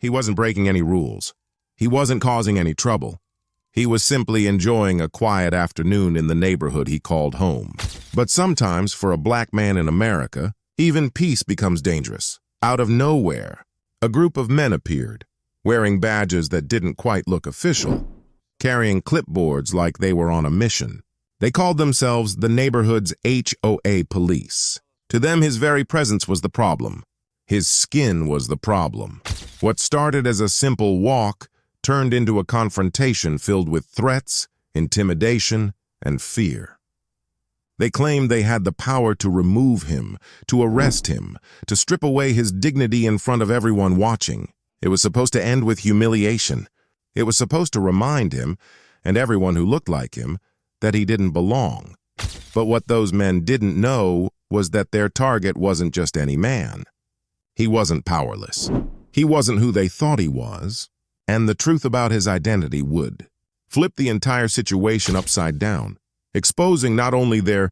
He wasn't breaking any rules. He wasn't causing any trouble. He was simply enjoying a quiet afternoon in the neighborhood he called home. But sometimes, for a black man in America, even peace becomes dangerous. Out of nowhere, a group of men appeared, wearing badges that didn't quite look official, carrying clipboards like they were on a mission. They called themselves the neighborhood's HOA police. To them, his very presence was the problem. His skin was the problem. What started as a simple walk turned into a confrontation filled with threats, intimidation, and fear. They claimed they had the power to remove him, to arrest him, to strip away his dignity in front of everyone watching. It was supposed to end with humiliation. It was supposed to remind him, and everyone who looked like him, that he didn't belong. But what those men didn't know was that their target wasn't just any man. He wasn't powerless. He wasn't who they thought he was. And the truth about his identity would flip the entire situation upside down, exposing not only their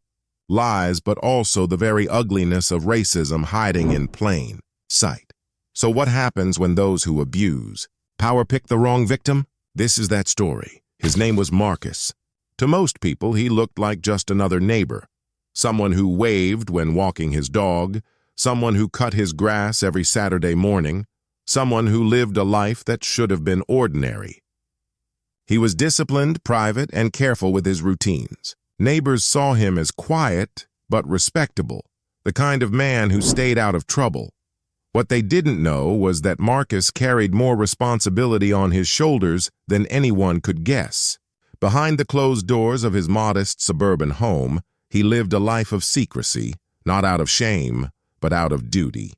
lies but also the very ugliness of racism hiding in plain sight. So what happens when those who abuse power pick the wrong victim? This is that story. His name was Marcus. To most people, he looked like just another neighbor, someone who waved when walking his dog, someone who cut his grass every Saturday morning, someone who lived a life that should have been ordinary. He was disciplined, private, and careful with his routines. Neighbors saw him as quiet but respectable, the kind of man who stayed out of trouble. What they didn't know was that Marcus carried more responsibility on his shoulders than anyone could guess. Behind the closed doors of his modest suburban home, he lived a life of secrecy, not out of shame, but out of duty.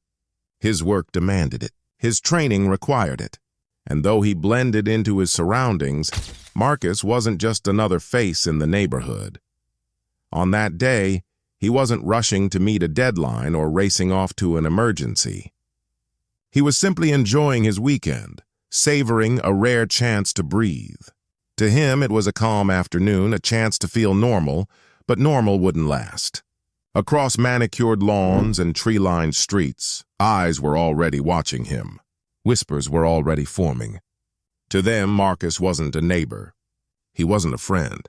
His work demanded it. His training required it. And though he blended into his surroundings, Marcus wasn't just another face in the neighborhood. On that day, he wasn't rushing to meet a deadline or racing off to an emergency. He was simply enjoying his weekend, savoring a rare chance to breathe. To him, it was a calm afternoon, a chance to feel normal, but normal wouldn't last. Across manicured lawns and tree-lined streets, eyes were already watching him. Whispers were already forming. To them, Marcus wasn't a neighbor. He wasn't a friend.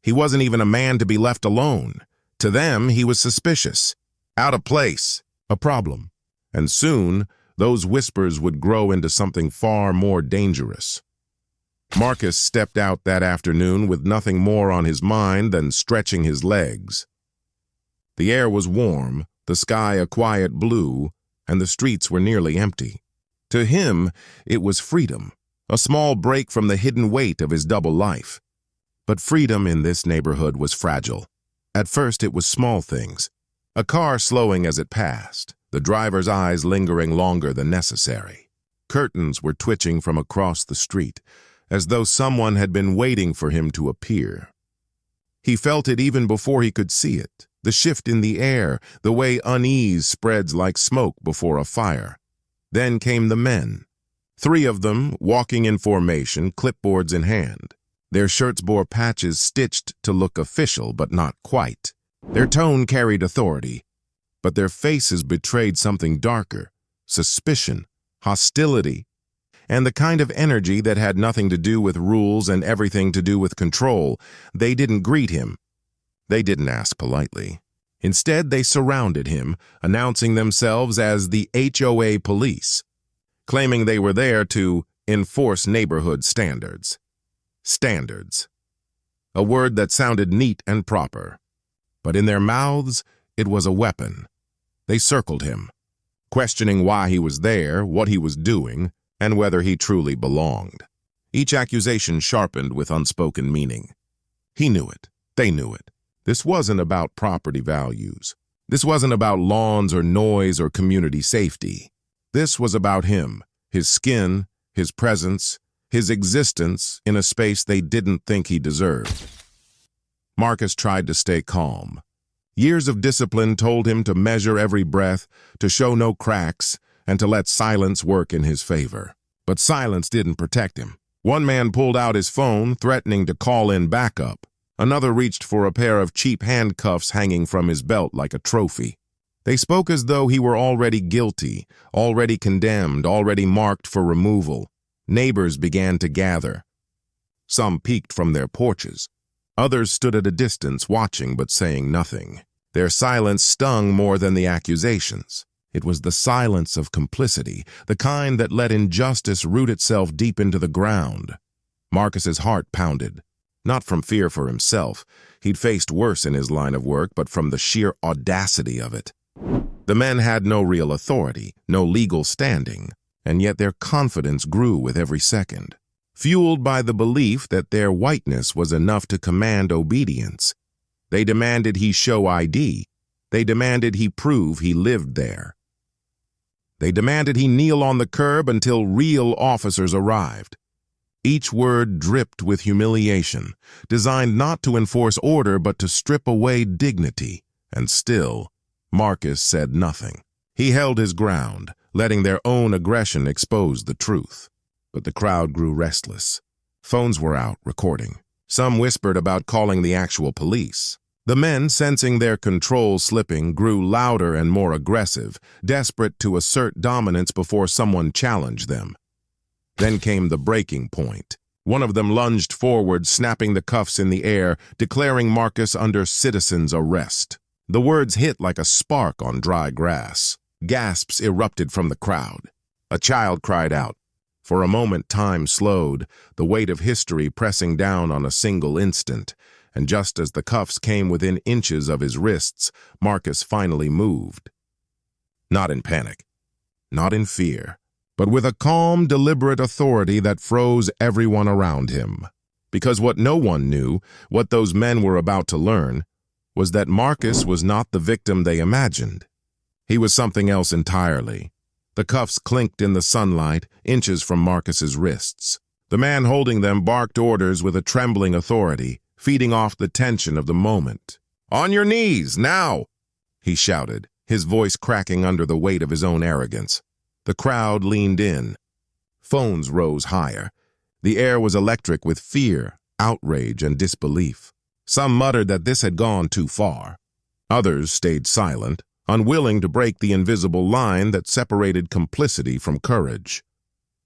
He wasn't even a man to be left alone. To them, he was suspicious, out of place, a problem. And soon, those whispers would grow into something far more dangerous. Marcus stepped out that afternoon with nothing more on his mind than stretching his legs. The air was warm, the sky a quiet blue, and the streets were nearly empty. To him, it was freedom, a small break from the hidden weight of his double life. But freedom in this neighborhood was fragile. At first, it was small things. A car slowing as it passed, the driver's eyes lingering longer than necessary. Curtains were twitching from across the street, as though someone had been waiting for him to appear. He felt it even before he could see it. The shift in the air, the way unease spreads like smoke before a fire. Then came the men. 3 of them, walking in formation, clipboards in hand. Their shirts bore patches stitched to look official, but not quite. Their tone carried authority, but their faces betrayed something darker, suspicion, hostility, and the kind of energy that had nothing to do with rules and everything to do with control. They didn't greet him. They didn't ask politely. Instead, they surrounded him, announcing themselves as the HOA police, claiming they were there to enforce neighborhood standards. Standards. A word that sounded neat and proper. But in their mouths, it was a weapon. They circled him, questioning why he was there, what he was doing, and whether he truly belonged. Each accusation sharpened with unspoken meaning. He knew it. They knew it. This wasn't about property values. This wasn't about lawns or noise or community safety. This was about him, his skin, his presence, his existence in a space they didn't think he deserved. Marcus tried to stay calm. Years of discipline told him to measure every breath, to show no cracks, and to let silence work in his favor. But silence didn't protect him. One man pulled out his phone, threatening to call in backup. Another reached for a pair of cheap handcuffs hanging from his belt like a trophy. They spoke as though he were already guilty, already condemned, already marked for removal. Neighbors began to gather. Some peeked from their porches. Others stood at a distance, watching but saying nothing. Their silence stung more than the accusations. It was the silence of complicity, the kind that let injustice root itself deep into the ground. Marcus's heart pounded, not from fear for himself. He'd faced worse in his line of work, but from the sheer audacity of it. The men had no real authority, no legal standing, and yet their confidence grew with every second. Fueled by the belief that their whiteness was enough to command obedience. They demanded he show ID. They demanded he prove he lived there. They demanded he kneel on the curb until real officers arrived. Each word dripped with humiliation, designed not to enforce order but to strip away dignity. And still, Marcus said nothing. He held his ground, letting their own aggression expose the truth. But the crowd grew restless. Phones were out, recording. Some whispered about calling the actual police. The men, sensing their control slipping, grew louder and more aggressive, desperate to assert dominance before someone challenged them. Then came the breaking point. One of them lunged forward, snapping the cuffs in the air, declaring Marcus under citizen's arrest. The words hit like a spark on dry grass. Gasps erupted from the crowd. A child cried out. For a moment, time slowed, the weight of history pressing down on a single instant, and just as the cuffs came within inches of his wrists, Marcus finally moved. Not in panic, not in fear, but with a calm, deliberate authority that froze everyone around him. Because what no one knew, what those men were about to learn, was that Marcus was not the victim they imagined. He was something else entirely. The cuffs clinked in the sunlight, inches from Marcus's wrists. The man holding them barked orders with a trembling authority, feeding off the tension of the moment. "On your knees, now!" he shouted, his voice cracking under the weight of his own arrogance. The crowd leaned in. Phones rose higher. The air was electric with fear, outrage, and disbelief. Some muttered that this had gone too far. Others stayed silent, unwilling to break the invisible line that separated complicity from courage.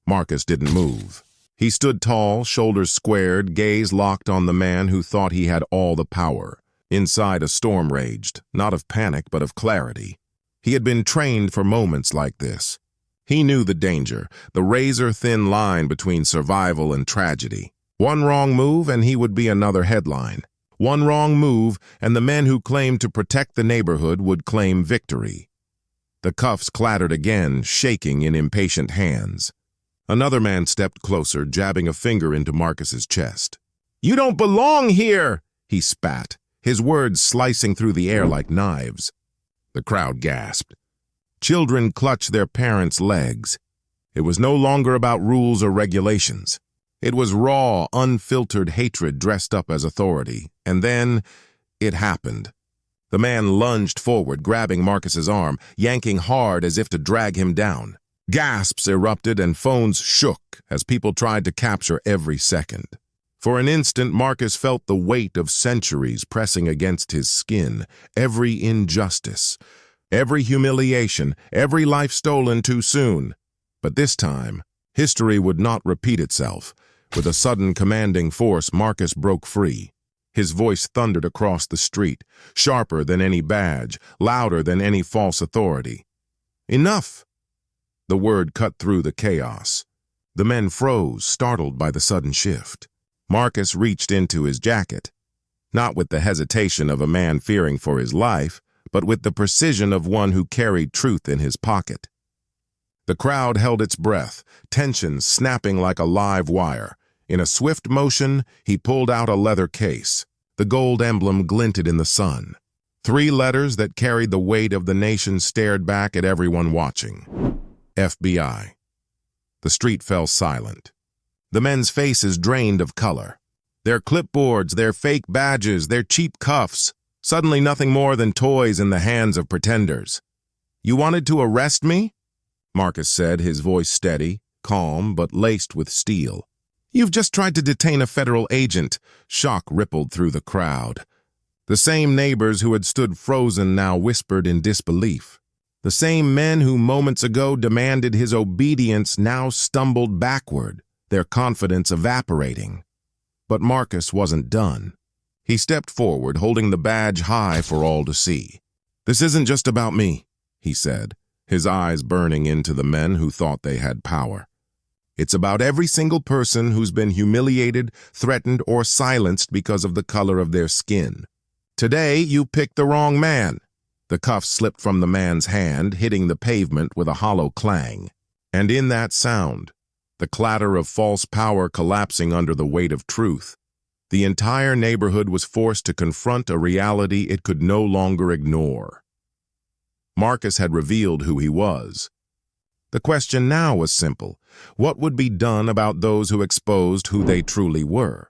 Marcus didn't move. He stood tall, shoulders squared, gaze locked on the man who thought he had all the power. Inside, a storm raged, not of panic but of clarity. He had been trained for moments like this. He knew the danger, the razor-thin line between survival and tragedy. One wrong move and he would be another headline. One wrong move, and the men who claimed to protect the neighborhood would claim victory. The cuffs clattered again, shaking in impatient hands. Another man stepped closer, jabbing a finger into Marcus's chest. "You don't belong here!" he spat, his words slicing through the air like knives. The crowd gasped. Children clutched their parents' legs. It was no longer about rules or regulations. It was raw, unfiltered hatred dressed up as authority. And then, it happened. The man lunged forward, grabbing Marcus's arm, yanking hard as if to drag him down. Gasps erupted and phones shook as people tried to capture every second. For an instant, Marcus felt the weight of centuries pressing against his skin. Every injustice, every humiliation, every life stolen too soon. But this time, history would not repeat itself. With a sudden commanding force, Marcus broke free. His voice thundered across the street, sharper than any badge, louder than any false authority. "Enough!" The word cut through the chaos. The men froze, startled by the sudden shift. Marcus reached into his jacket, not with the hesitation of a man fearing for his life, but with the precision of one who carried truth in his pocket. The crowd held its breath, tension snapping like a live wire. In a swift motion, he pulled out a leather case. The gold emblem glinted in the sun. 3 letters that carried the weight of the nation stared back at everyone watching. FBI. The street fell silent. The men's faces drained of color. Their clipboards, their fake badges, their cheap cuffs, suddenly nothing more than toys in the hands of pretenders. "You wanted to arrest me?" Marcus said, his voice steady, calm, but laced with steel. "You've just tried to detain a federal agent." Shock rippled through the crowd. The same neighbors who had stood frozen now whispered in disbelief. The same men who moments ago demanded his obedience now stumbled backward, their confidence evaporating. But Marcus wasn't done. He stepped forward, holding the badge high for all to see. "This isn't just about me," he said, his eyes burning into the men who thought they had power. "It's about every single person who's been humiliated, threatened, or silenced because of the color of their skin. Today, you picked the wrong man." The cuff slipped from the man's hand, hitting the pavement with a hollow clang. And in that sound, the clatter of false power collapsing under the weight of truth, the entire neighborhood was forced to confront a reality it could no longer ignore. Marcus had revealed who he was. The question now was simple. What would be done about those who exposed who they truly were?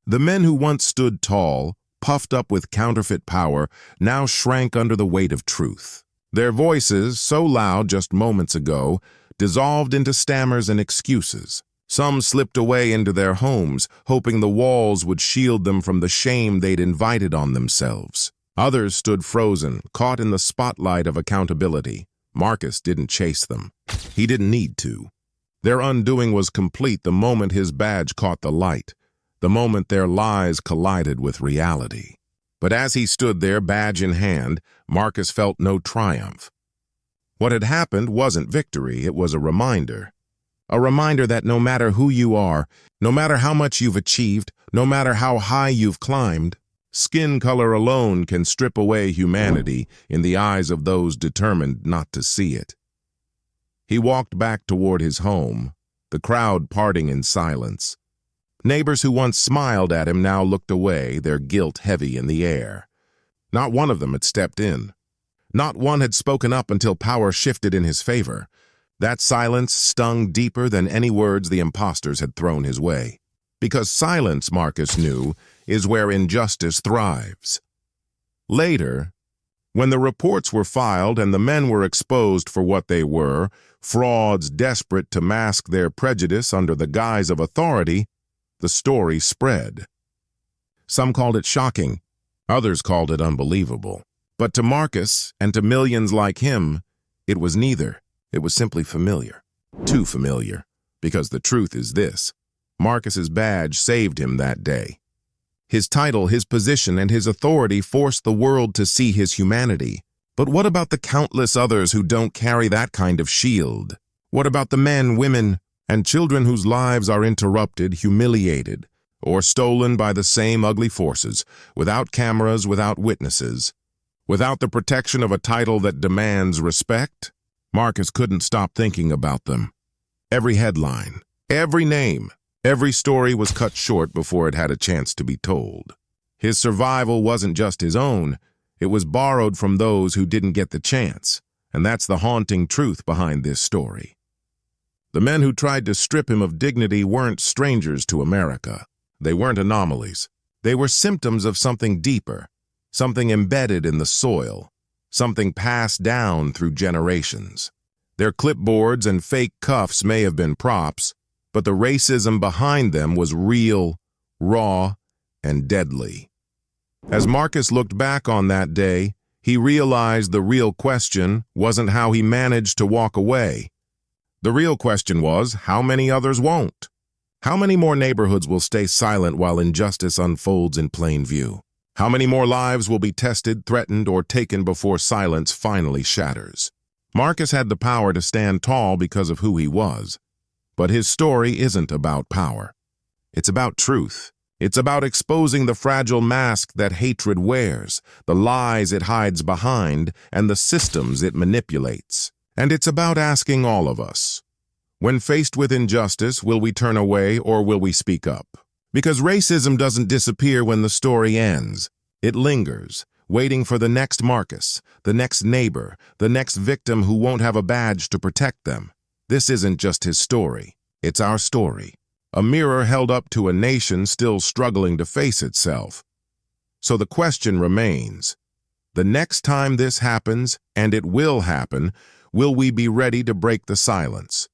The men who once stood tall, puffed up with counterfeit power, now shrank under the weight of truth. Their voices, so loud just moments ago, dissolved into stammers and excuses. Some slipped away into their homes, hoping the walls would shield them from the shame they'd invited on themselves. Others stood frozen, caught in the spotlight of accountability. Marcus didn't chase them. He didn't need to. Their undoing was complete the moment his badge caught the light, the moment their lies collided with reality. But as he stood there, badge in hand, Marcus felt no triumph. What had happened wasn't victory, it was a reminder. A reminder that no matter who you are, no matter how much you've achieved, no matter how high you've climbed, skin color alone can strip away humanity in the eyes of those determined not to see it. He walked back toward his home, the crowd parting in silence. Neighbors who once smiled at him now looked away, their guilt heavy in the air. Not one of them had stepped in. Not one had spoken up until power shifted in his favor. That silence stung deeper than any words the imposters had thrown his way. Because silence, Marcus knew, is where injustice thrives. Later, when the reports were filed and the men were exposed for what they were, frauds desperate to mask their prejudice under the guise of authority, the story spread. Some called it shocking, others called it unbelievable. But to Marcus, and to millions like him, it was neither. It was simply familiar. Too familiar. Because the truth is this. Marcus's badge saved him that day. His title, his position, and his authority forced the world to see his humanity. But what about the countless others who don't carry that kind of shield? What about the men, women, and children whose lives are interrupted, humiliated, or stolen by the same ugly forces, without cameras, without witnesses, without the protection of a title that demands respect? Marcus couldn't stop thinking about them. Every headline, every name, every story was cut short before it had a chance to be told. His survival wasn't just his own, it was borrowed from those who didn't get the chance, and that's the haunting truth behind this story. The men who tried to strip him of dignity weren't strangers to America. They weren't anomalies. They were symptoms of something deeper, something embedded in the soil, something passed down through generations. Their clipboards and fake cuffs may have been props, but the racism behind them was real, raw, and deadly. As Marcus looked back on that day, he realized the real question wasn't how he managed to walk away. The real question was, how many others won't? How many more neighborhoods will stay silent while injustice unfolds in plain view? How many more lives will be tested, threatened, or taken before silence finally shatters? Marcus had the power to stand tall because of who he was. But his story isn't about power. It's about truth. It's about exposing the fragile mask that hatred wears, the lies it hides behind, and the systems it manipulates. And it's about asking all of us, when faced with injustice, will we turn away or will we speak up? Because racism doesn't disappear when the story ends. It lingers, waiting for the next Marcus, the next neighbor, the next victim who won't have a badge to protect them. This isn't just his story. It's our story. A mirror held up to a nation still struggling to face itself. So the question remains, the next time this happens, and it will happen, will we be ready to break the silence?